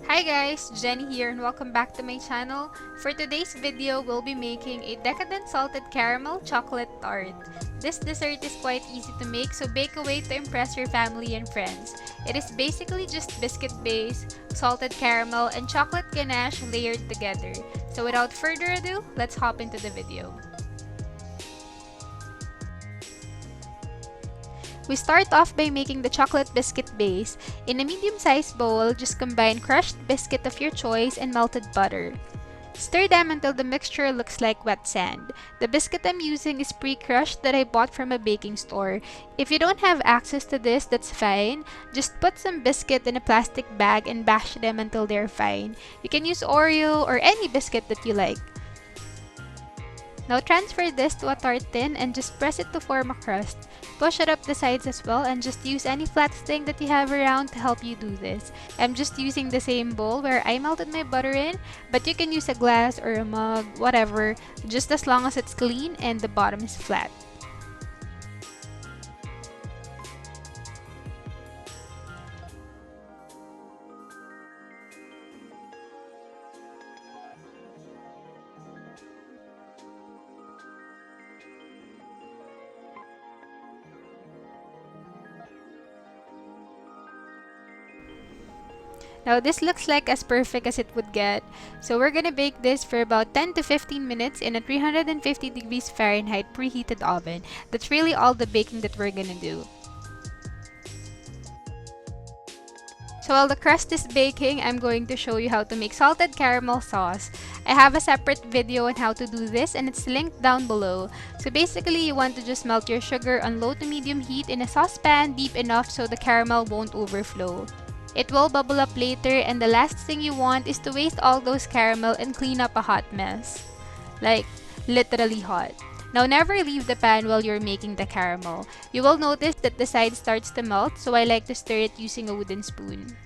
Hi guys, Jenny here and welcome back to my channel. For today's video, we'll be making a decadent salted caramel chocolate tart. This dessert is quite easy to make, so bake away to impress your family and friends. It is basically just biscuit base, salted caramel, and chocolate ganache layered together. So without further ado, let's hop into the video. We start off by making the chocolate biscuit base. In a medium-sized bowl, just combine crushed biscuit of your choice and melted butter. Stir them until the mixture looks like wet sand. The biscuit I'm using is pre-crushed that I bought from a baking store. If you don't have access to this, that's fine. Just put some biscuit in a plastic bag and bash them until they're fine. You can use Oreo or any biscuit that you like. Now transfer this to a tart tin and just press it to form a crust. Push it up the sides as well and just use any flat thing that you have around to help you do this. I'm just using the same bowl where I melted my butter in, but you can use a glass or a mug, whatever, just as long as it's clean and the bottom is flat. Now this looks like as perfect as it would get. So we're gonna bake this for about 10 to 15 minutes in a 350 degrees Fahrenheit preheated oven. That's really all the baking that we're gonna do. So while the crust is baking, I'm going to show you how to make salted caramel sauce. I have a separate video on how to do this and it's linked down below. So basically, you want to just melt your sugar on low to medium heat in a saucepan deep enough so the caramel won't overflow. It will bubble up later and the last thing you want is to waste all those caramel and clean up a hot mess. Like, literally hot. Now never leave the pan while you're making the caramel. You will notice that the side starts to melt, so I like to stir it using a wooden spoon.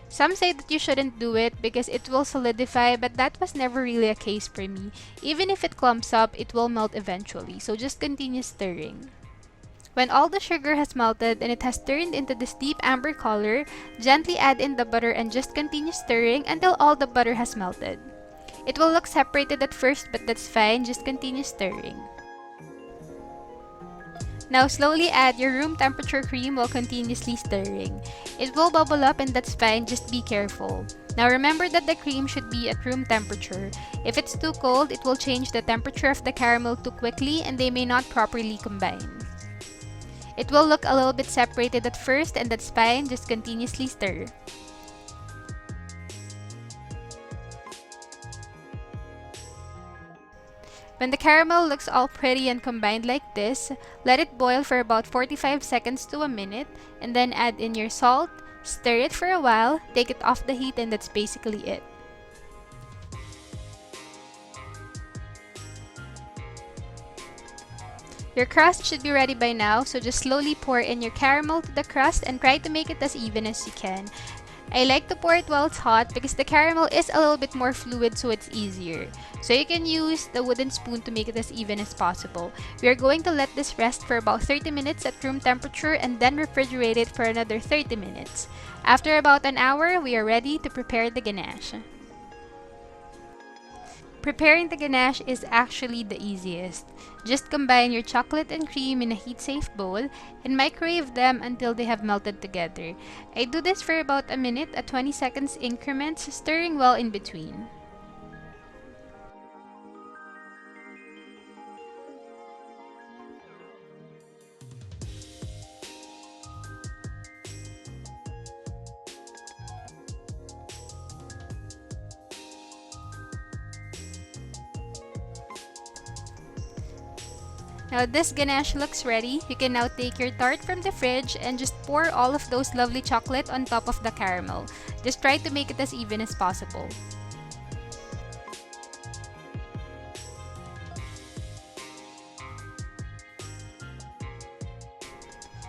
Some say that you shouldn't do it because it will solidify, but that was never really a case for me. Even if it clumps up, it will melt eventually, so just continue stirring. When all the sugar has melted and it has turned into this deep amber color, gently add in the butter and just continue stirring until all the butter has melted. It will look separated at first, but that's fine, just continue stirring. Now slowly add your room temperature cream while continuously stirring. It will bubble up and that's fine, just be careful. Now remember that the cream should be at room temperature. If it's too cold, it will change the temperature of the caramel too quickly and they may not properly combine. It will look a little bit separated at first and that's fine, just continuously stir. When the caramel looks all pretty and combined like this, let it boil for about 45 seconds to a minute and then add in your salt, stir it for a while, take it off the heat and that's basically it. Your crust should be ready by now, so just slowly pour in your caramel to the crust and try to make it as even as you can. I like to pour it while it's hot because the caramel is a little bit more fluid so it's easier. So you can use the wooden spoon to make it as even as possible. We are going to let this rest for about 30 minutes at room temperature and then refrigerate it for another 30 minutes. After about an hour, we are ready to prepare the ganache. Preparing the ganache is actually the easiest. Just combine your chocolate and cream in a heat-safe bowl and microwave them until they have melted together. I do this for about a minute at 20 seconds increments, stirring well in between. Now this ganache looks ready. You can now take your tart from the fridge and just pour all of those lovely chocolate on top of the caramel. Just try to make it as even as possible.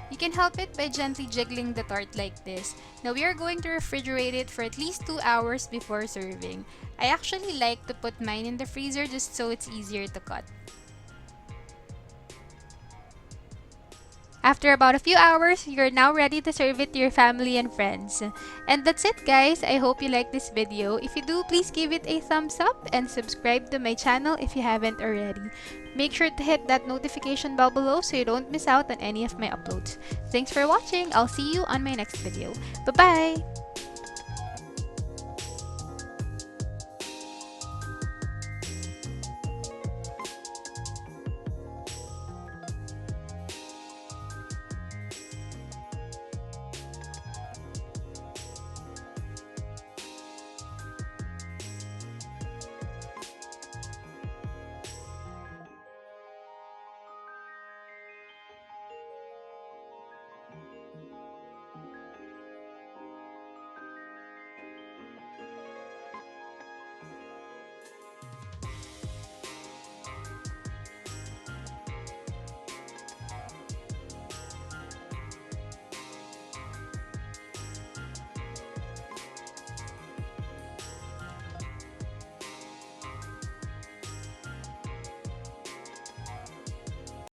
You can help it by gently jiggling the tart like this. Now we are going to refrigerate it for at least 2 hours before serving. I actually like to put mine in the freezer just so it's easier to cut. After about a few hours, you're now ready to serve it to your family and friends. And that's it guys, I hope you like this video. If you do, please give it a thumbs up and subscribe to my channel if you haven't already. Make sure to hit that notification bell below so you don't miss out on any of my uploads. Thanks for watching, I'll see you on my next video. Bye-bye!